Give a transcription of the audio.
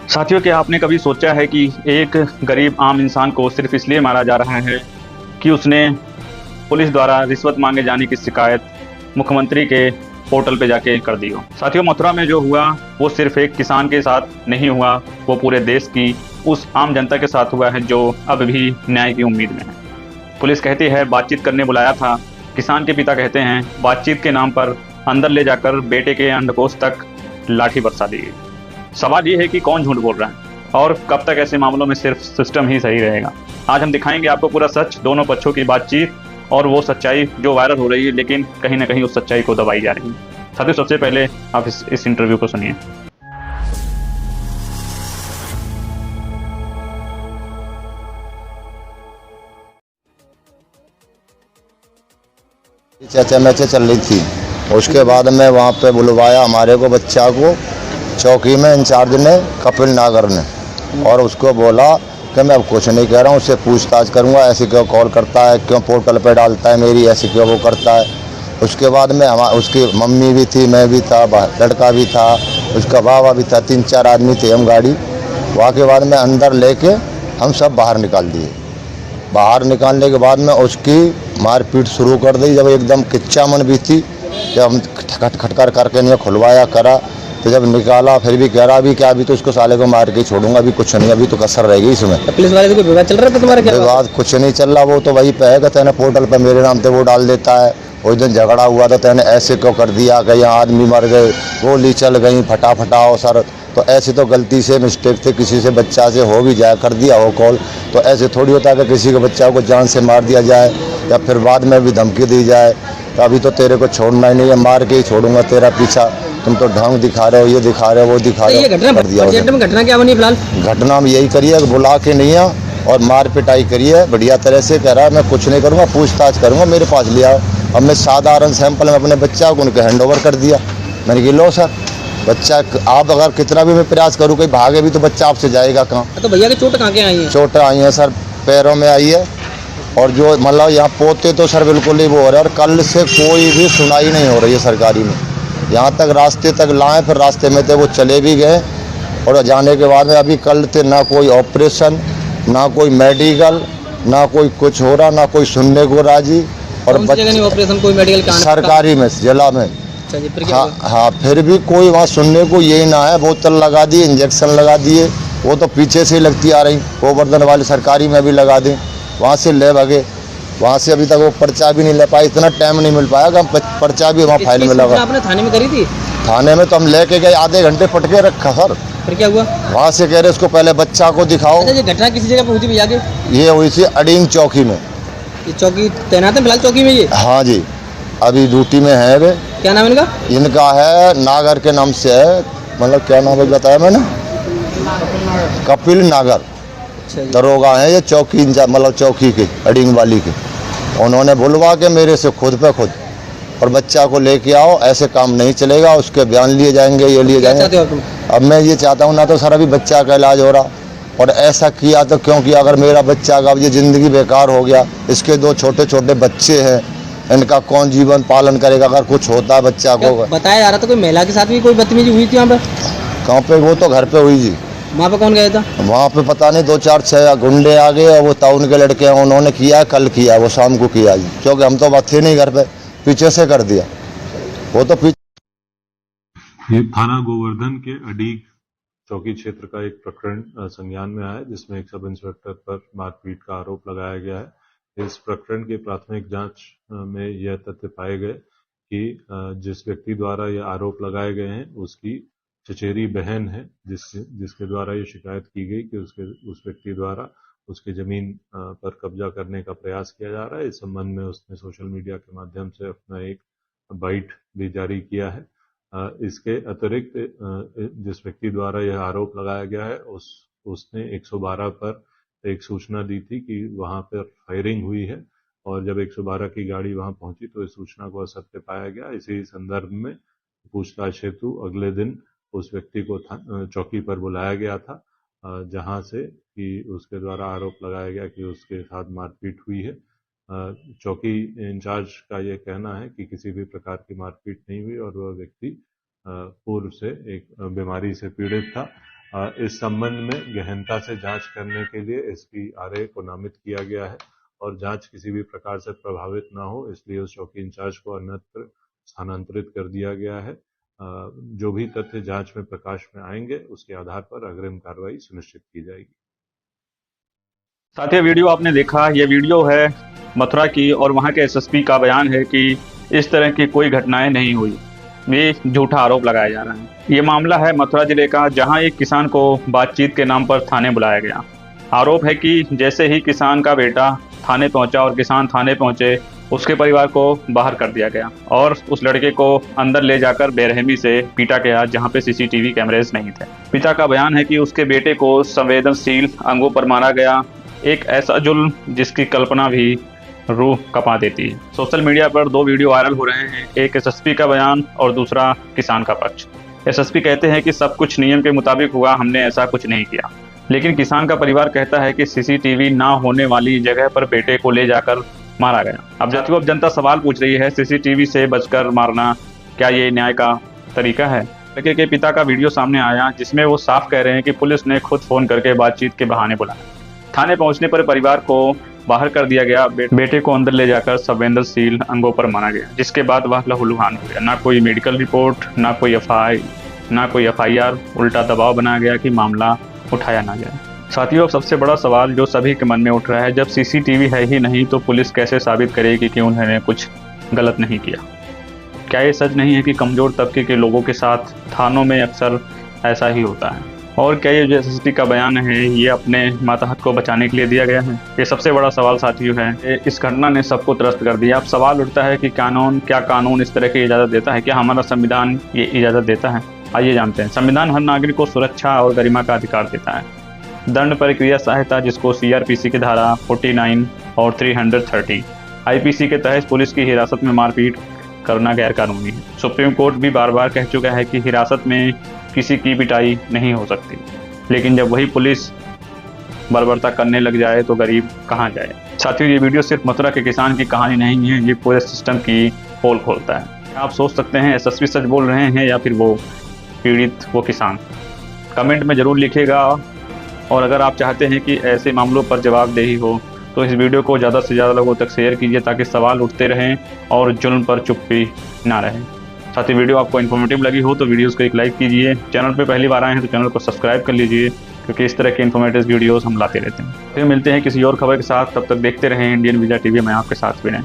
साथियों, क्या आपने कभी सोचा है कि एक गरीब आम इंसान को सिर्फ इसलिए मारा जा रहा है कि उसने पुलिस द्वारा रिश्वत मांगे जाने की शिकायत मुख्यमंत्री के पोर्टल पे जाके कर दी हो। साथियों, मथुरा में जो हुआ वो सिर्फ एक किसान के साथ नहीं हुआ, वो पूरे देश की उस आम जनता के साथ हुआ है जो अब भी न्याय की उम्मीद में है। पुलिस कहती है बातचीत करने बुलाया था, किसान के पिता कहते हैं बातचीत के नाम पर अंदर ले जाकर बेटे के अंडकोश तक लाठी बरसा दी गई। सवाल ये है कि कौन झूठ बोल रहा है और कब तक ऐसे मामलों में सिर्फ सिस्टम ही सही रहेगा। आज हम दिखाएंगे आपको पूरा सच, दोनों पक्षों की बातचीत और वो सच्चाई जो वायरल हो रही है लेकिन कहीं ना कहीं उस सच्चाई को दबाई जा रही है। साथियों, सबसे पहले आप इस इंटरव्यू को सुनिए। चचा मैचे चल रही थी। उसके बाद में वहाँ पे बुलवाया हमारे को, बच्चा को चौकी में इंचार्ज ने, कपिल नागर ने, और उसको बोला कि मैं अब कुछ नहीं कह रहा हूँ, उससे पूछताछ करूँगा, ऐसे क्यों कॉल करता है, क्यों पोर्टल पे डालता है मेरी, ऐसे क्यों वो करता है। उसके बाद में उसकी मम्मी भी थी, मैं भी था, लड़का भी था, उसका बाबा भी था, 3-4 आदमी थे हम गाड़ी। वहाँ के बाद में अंदर लेके हम सब बाहर निकाल दिए। बाहर निकालने के बाद में उसकी मारपीट शुरू कर दी। जब एकदम किच्चा मन भी थी, जब हम खट कर करके नहीं खुलवाया करा, तो जब निकाला फिर भी कह रहा अभी क्या, अभी तो उसको साले को मार के छोड़ूंगा, अभी कुछ नहीं, अभी तो कसर रहेगी इसमें। तो पुलिस वाले से कोई विवाद चल रहा था तुम्हारा? क्या विवाद कुछ नहीं चल रहा, वो तो वही पे है कि तेने पोर्टल पर मेरे नाम से वो डाल देता है। उस दिन झगड़ा हुआ तो तेने ऐसे क्यों कर दिया कि यहाँ आदमी मर गए, गोली चल गई, फटाफटाओ सर। तो ऐसे तो गलती से मिस्टेक थे, किसी से बच्चा से हो भी जाए, कर दिया हो कॉल, तो ऐसे थोड़ी होता है कि किसी के बच्चा को जान से मार दिया जाए या फिर बाद में भी धमकी दी जाए। तो अभी तो तेरे को छोड़ना ही नहीं है, मार के ही छोड़ूंगा तेरा पीछा। तुम तो ढंग दिखा रहे हो, ये दिखा रहे हो, वो दिखा रहे हो। कर दिया घटना क्या बनी फिलहाल? घटना हम यही करिए, बुला के नहीं आ और मार पिटाई करिए बढ़िया तरह से। कह रहा है मैं कुछ नहीं करूँगा, पूछताछ करूँगा, मेरे पास लिया। अब मैं साधारण सैंपल में अपने बच्चा को उनके हैंड ओवर कर दिया। मैंने कहा लो सर, बच्चा आप अगर कितना भी मैं प्रयास करूँ कहीं भागे भी तो बच्चा आपसे जाएगा कहाँ। तो भैया की चोट कहाँ के आई है? चोटें आई हैं सर, पैरों में आई है, और जो मतलब यहाँ पोते तो सर बिल्कुल ही वो हो रहा है। और कल से कोई भी सुनाई नहीं हो रही है सरकारी में। यहाँ तक रास्ते तक लाए, फिर रास्ते में थे वो चले भी गए, और जाने के बाद में अभी कल थे ना कोई ऑपरेशन, ना कोई मेडिकल, ना कोई कुछ हो रहा, ना कोई सुनने को राजी। और ऑपरेशन कोई मेडिकल सरकारी में जिला में। हाँ, फिर भी कोई वहाँ सुनने को यही ना है। बोतल लगा दी, इंजेक्शन लगा दिए, वो तो पीछे से ही लगती आ रही, गोवर्धन वाले सरकारी में भी लगा दें, वहाँ से ले भागे। वहाँ से अभी तक वो पर्चा भी नहीं ले पाए, इतना टाइम नहीं मिल पाया कि हम पर्चा भी वहाँ फाइल में लगा। आपने थाने में करी थी? थाने में तो हम लेके गए, आधे घंटे पटके रखा सर। फिर क्या हुआ? वहाँ से कह रहे उसको पहले बच्चा को दिखाओ। अच्छा, ये घटना किसी जगह पे हुई थी भैया के? ये हुई थी अडींग चौकी में। ये चौकी तैनात है फिलहाल चौकी में ये? हाँ जी, अभी ड्यूटी में है वे। क्या नाम है इनका? इनका है नागर के नाम से है, मतलब क्या नाम है बताया मैंने, कपिल नागर। दरोगा है ये, चौकी मतलब चौकी के अडींग वाली के। उन्होंने बुलवा के मेरे से खुद पे खुद और बच्चा को लेके आओ, ऐसे काम नहीं चलेगा, उसके बयान लिए जाएंगे, ये लिए जाएंगे। अब मैं ये चाहता हूँ ना तो सर अभी बच्चा का इलाज हो रहा, और ऐसा किया तो क्योंकि अगर मेरा बच्चा का अब ये ज़िंदगी बेकार हो गया, इसके 2 छोटे छोटे बच्चे हैं, इनका कौन जीवन पालन करेगा अगर कुछ होता है बच्चा को। बताया जा रहा था कोई महिला के साथ भी कोई बदतमीजी हुई थी वहाँ पे? कहाँ पे? वो तो घर पे हुई जी। वहाँ पे कौन गया था? वहाँ पे पता नहीं, 2-4-6 गुंडे आ गए, और वो टाउन के लड़के हैं, उन्होंने किया, कल किया, वो शाम को किया जी, क्योंकि हम तो बात थे नहीं घर पे, पीछे से कर दिया वो तो ये थाना गोवर्धन के अडीग चौकी क्षेत्र का एक प्रकरण संज्ञान में आया है, जिसमें एक सब इंस्पेक्टर पर मारपीट का आरोप लगाया गया है। इस प्रकरण की प्राथमिक जांच में यह तथ्य पाए गए कि जिस व्यक्ति द्वारा यह आरोप लगाए गए हैं उसकी चचेरी बहन है, जिसके द्वारा ये शिकायत की गई कि उस व्यक्ति द्वारा उसकी जमीन पर कब्जा करने का प्रयास किया जा रहा है। इस संबंध में उसने सोशल मीडिया के माध्यम से अपना एक बाइट भी जारी किया है। इसके अतिरिक्त जिस व्यक्ति द्वारा यह आरोप लगाया गया है उसने 112 पर एक सूचना दी थी कि वहां पर फायरिंग हुई है, और जब 112 की गाड़ी वहां पहुंची तो इस सूचना को असत्य पाया गया। इसी संदर्भ में पूछताछ हेतु अगले दिन उस व्यक्ति को चौकी पर बुलाया गया था, जहां से कि उसके द्वारा आरोप लगाया गया कि उसके साथ मारपीट हुई है। चौकी इंचार्ज का यह कहना है कि किसी भी प्रकार की मारपीट नहीं हुई और वह व्यक्ति पूर्व से एक बीमारी से पीड़ित था। इस संबंध में गहनता से जांच करने के लिए एसपी आरए को नामित किया गया है और जांच किसी भी प्रकार से प्रभावित ना हो इसलिए उस चौकी इंचार्ज को अन्यत्र स्थानांतरित कर दिया गया है। जो भी तथ्य जांच में प्रकाश में आएंगे उसके आधार पर अग्रिम कार्रवाई सुनिश्चित की जाएगी। साथियों, वीडियो आपने देखा, यह वीडियो है मथुरा की और वहां के एसएसपी का बयान है कि इस तरह की कोई घटनाएं नहीं हुई। ये झूठा आरोप लगाया जा रहा है। ये मामला है मथुरा जिले का, जहां एक किसान को बातचीत के नाम पर थाने बुलाया गया। आरोप है कि जैसे ही किसान का बेटा थाने पहुंचा और किसान थाने पहुंचे, उसके परिवार को बाहर कर दिया गया और उस लड़के को अंदर ले जाकर बेरहमी से पीटा गया, जहां पे सीसीटीवी कैमरेज नहीं थे। पिता का बयान है कि उसके बेटे को संवेदनशील अंगों पर मारा गया, एक ऐसा जुल्म जिसकी कल्पना भी रूह कपा देती है। सोशल मीडिया पर दो वीडियो वायरल हो रहे हैं, एक एसएसपी का बयान और दूसरा किसान का पक्ष। एसएसपी कहते हैं कि सब कुछ नियम के मुताबिक हुआ, हमने ऐसा कुछ नहीं किया, लेकिन किसान का परिवार कहता है कि सीसीटीवी ना होने वाली जगह पर बेटे को ले जाकर मारा गया। अब जनता सवाल पूछ रही है, सीसीटीवी से बचकर मारना क्या ये न्याय का तरीका है? लड़के के पिता का वीडियो सामने आया जिसमें वो साफ कह रहे हैं कि पुलिस ने खुद फोन करके बातचीत के बहाने बुलाया। थाने पहुंचने पर परिवार को बाहर कर दिया गया, बेटे को अंदर ले जाकर संवेदनशील अंगों पर मारा गया, जिसके बाद वह लहूलुहान हो गया। ना कोई मेडिकल रिपोर्ट, ना कोई एफआईआर, उल्टा दबाव बनाया गया कि मामला उठाया ना जाए। साथियों, सबसे बड़ा सवाल जो सभी के मन में उठ रहा है, जब सीसीटीवी है ही नहीं तो पुलिस कैसे साबित करेगी कि उन्होंने कुछ गलत नहीं किया? क्या ये सच नहीं है कि कमजोर तबके के लोगों के साथ थानों में अक्सर ऐसा ही होता है? और क्या ये जो एसएसपी का बयान है ये अपने मातहत को बचाने के लिए दिया गया है? ये सबसे बड़ा सवाल साथियों है। इस घटना ने सबको त्रस्त कर दिया। अब सवाल उठता है कि क्या कानून इस तरह की इजाज़त देता है? क्या हमारा संविधान ये इजाज़त देता है? आइए जानते हैं। संविधान हर नागरिक को सुरक्षा और गरिमा का अधिकार देता है। दंड प्रक्रिया सहायता, जिसको सीआरपीसी की धारा 49 और 330 आईपीसी के तहत पुलिस की हिरासत में मारपीट करना गैर कानूनी है। सुप्रीम कोर्ट भी बार बार कह चुका है कि हिरासत में किसी की पिटाई नहीं हो सकती, लेकिन जब वही पुलिस बर्बरता करने लग जाए तो गरीब कहाँ जाए? साथियों, ये वीडियो सिर्फ मथुरा के किसान की कहानी नहीं है, ये पूरे सिस्टम की पोल खोलता है। आप सोच सकते हैं एसएसपी सच बोल रहे हैं या फिर वो पीड़ित, वो किसान? कमेंट में ज़रूर लिखिएगा। और अगर आप चाहते हैं कि ऐसे मामलों पर जवाबदेही हो तो इस वीडियो को ज़्यादा से ज़्यादा लोगों तक शेयर कीजिए, ताकि सवाल उठते रहें और जुल्म पर चुप्पी ना रहे। साथ ही वीडियो आपको इन्फॉर्मेटिव लगी हो तो वीडियोस को एक लाइक कीजिए। चैनल पे पहली बार आए हैं तो चैनल को सब्सक्राइब कर लीजिए, क्योंकि इस तरह के इन्फॉर्मेटिव वीडियोस हम लाते रहते हैं। फिर मिलते हैं किसी और खबर के साथ, तब तक देखते रहें इंडियन वीजा टीवी। मैं आपके साथ भी रहें।